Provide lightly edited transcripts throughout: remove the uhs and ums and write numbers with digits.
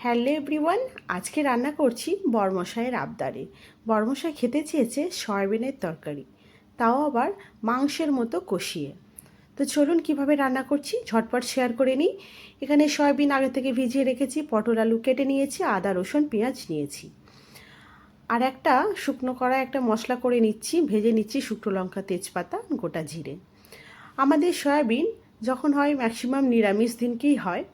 Hello everyone, আজকে রান্না করছি বরমশাইয়ের আবদারে। বরমশাই খেতে চেয়েছে সয়াবিনের তরকারি, তাও আবার মাংসের মতো কষিয়ে। তো চলুন কিভাবে রান্না করছি ঝটপট শেয়ার করে নিই। এখানে সয়াবিন আগে থেকে ভিজিয়ে রেখেছি, পটল আলু কেটে নিয়েছি, আদা রসুন পেঁয়াজ নিয়েছি। আর একটা শুকনো কড়ায় একটা মশলা করে নিচ্ছি, ভেজে নিচ্ছি শুকনো লঙ্কা, তেজপাতা, গোটা জিরে। আমাদের সয়াবিন যখন হয় ম্যাক্সিমাম নিরামিষ দিনকেই হয়,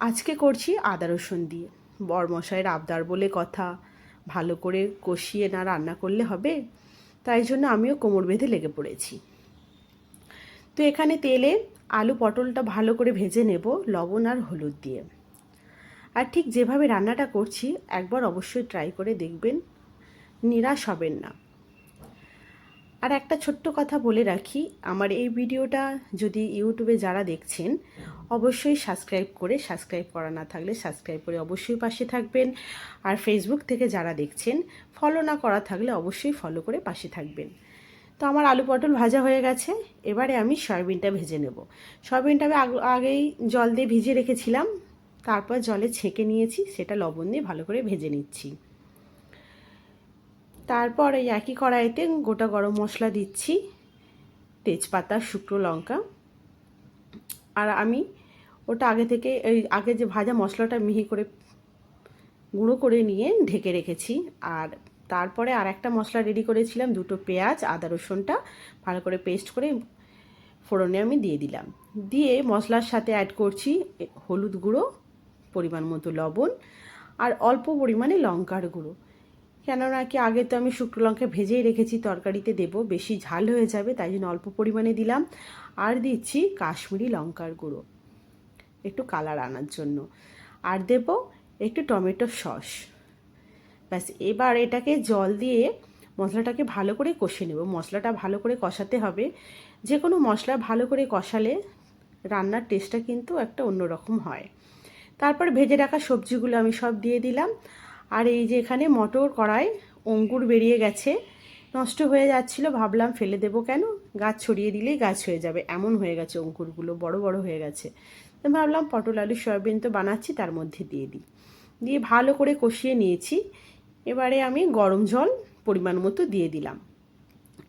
আজকে করছি আদা রসুন দিয়ে। বরমশাইয়ের আবদার বলে কথা, ভালো করে কষিয়ে না রান্না করলে হবে, তাই জন্য আমিও কোমর বেঁধে লেগে পড়েছি। তো এখানে তেলে আলু পটলটা ভালো করে ভেজে নেব লবণ আর হলুদ দিয়ে। আর ঠিক যেভাবে রান্নাটা করছি একবার অবশ্যই ট্রাই করে দেখবেন, নিরাশ হবেন না। আর একটা ছোট্ট কথা বলে রাখি, আমার এই ভিডিওটা যদি ইউটিউবে যারা দেখছেন অবশ্যই সাবস্ক্রাইব করা না থাকলে সাবস্ক্রাইব করে অবশ্যই পাশে থাকবেন। আর ফেসবুক থেকে যারা দেখছেন ফলো না করা থাকলে অবশ্যই ফলো করে পাশে থাকবেন। তো আমার আলু পটল ভাজা হয়ে গেছে, এবারে আমি সয়াবিনটা ভেজে নেব। সয়াবিনটা আমি আগেই জল দিয়ে ভিজিয়ে রেখেছিলাম, তারপর জলে ছেঁকে নিয়েছি, সেটা লবণ দিয়ে ভালো করে ভেজে নিচ্ছি। তারপর এই একই কড়াইতে গোটা গরম মশলা দিচ্ছি, তেজপাতা, শুকনো লঙ্কা। আর আমি ওটা আগে থেকে আগে যে ভাজা মশলাটা মিহি করে গুঁড়ো করে নিয়ে ঢেকে রেখেছি। আর তারপরে আর একটা মশলা রেডি করেছিলাম, দুটো পেঁয়াজ, আদা রসুনটা ভালো করে পেস্ট করে ফোড়নে আমি দিয়ে দিলাম। দিয়ে মশলার সাথে অ্যাড করছি হলুদ গুঁড়ো, পরিমাণ মতো লবণ, আর অল্প পরিমাণে লঙ্কার গুঁড়ো। কেননা কি আগে তো আমি শুকনো লঙ্কা ভেজেই রেখেছি, তরকারিতে দেবো, বেশি ঝাল হয়ে যাবে, তাই জন্য অল্প পরিমাণে দিলাম। আর দিচ্ছি কাশ্মীরি লঙ্কার গুঁড়ো একটু কালার আনার জন্য, আর দেব একটু টমেটো সস। ব্যাস, এবার এটাকে জল দিয়ে মশলাটাকে ভালো করে কষে নেব। মশলাটা ভালো করে কষাতে হবে, যে কোনো মশলা ভালো করে কষালে রান্নার টেস্টটা কিন্তু একটা অন্যরকম হয়। তারপর ভেজে রাখা সবজিগুলো আমি সব দিয়ে দিলাম। আর এই যে এখানে মটর কড়াই অঙ্কুর বেরিয়ে গেছে, নষ্ট হয়ে যাচ্ছিল, ভাবলাম ফেলে দেবো কেন, গাছ ছড়িয়ে দিলেই গাছ হয়ে যাবে, এমন হয়ে গেছে অঙ্কুরগুলো, বড় বড় হয়ে গেছে। তো ভাবলাম পটল আলু সয়াবিন তো বানাচ্ছি, তার মধ্যে দিয়ে দিই। দিয়ে ভালো করে কষিয়ে নিয়েছি। এবারে আমি গরম জল পরিমাণ মতো দিয়ে দিলাম।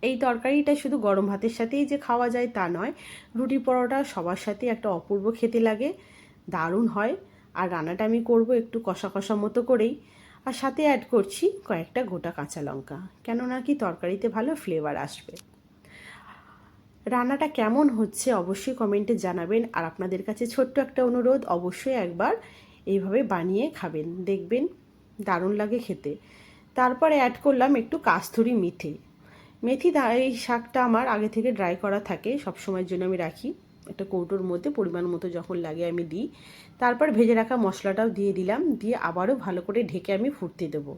এই তরকারিটা শুধু গরম ভাতের সাথেই যে খাওয়া যায় তা নয়, রুটি পরোটা সবার সাথে একটা অপূর্ব খেতে লাগে, দারুণ হয়। আর রান্নাটা আমি করব একটু কষা কষা মতো করেই, আর সাথে অ্যাড করছি কয়েকটা গোটা কাঁচা লঙ্কা, কেননা কি তরকারিতে ভালো ফ্লেভার আসবে। রান্নাটা কেমন হচ্ছে অবশ্যই কমেন্টে জানাবেন। আর আপনাদের কাছে ছোট্ট একটা অনুরোধ, অবশ্যই একবার এইভাবে বানিয়ে খাবেন, দেখবেন দারুণ লাগে খেতে। তারপরে অ্যাড করলাম একটু কাস্তুরি মেথি। এই শাকটা আমার আগে থেকে ড্রাই করা থাকে, সব সময়ের জন্য আমি রাখি একটা কৌটোর মধ্যে, পরিমাণ মতো যখন লাগে আমি দিই। তারপর ভেজে রাখা মশলাটাও দিয়ে দিলাম, দিয়ে আবারও ভালো করে ঢেকে আমি ফুটতে দেবো।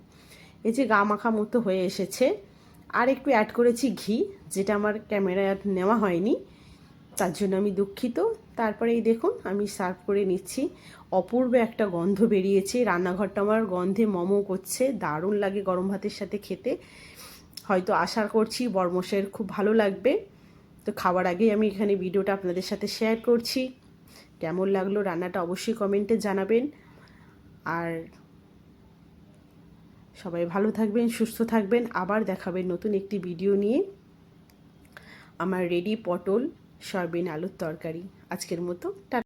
এই যে গা মাখা মতো হয়ে এসেছে। আর একটু অ্যাড করেছি ঘি, যেটা আমার ক্যামেরায় নেওয়া হয়নি, তার জন্য আমি দুঃখিত। তারপরে এই দেখুন আমি সার্ভ করে নিচ্ছি, অপূর্ব একটা গন্ধ বেরিয়েছে, রান্নাঘরটা আমার গন্ধে মমো করছে, দারুণ লাগে গরম ভাতের সাথে খেতে। হয়তো আশা করছি বরমশাইয়ের খুব ভালো লাগবে। তো খাওয়ার আগেই আমি এখানে ভিডিওটা আপনাদের সাথে শেয়ার করছি। কেমন লাগলো রান্নাটা অবশ্যই কমেন্টে জানাবেন। আর সবাই ভালো থাকবেন, সুস্থ থাকবেন, আবার দেখাবেন নতুন একটি ভিডিও নিয়ে। আমার রেডি পটল সয়াবিন আলুর তরকারি আজকের মতো।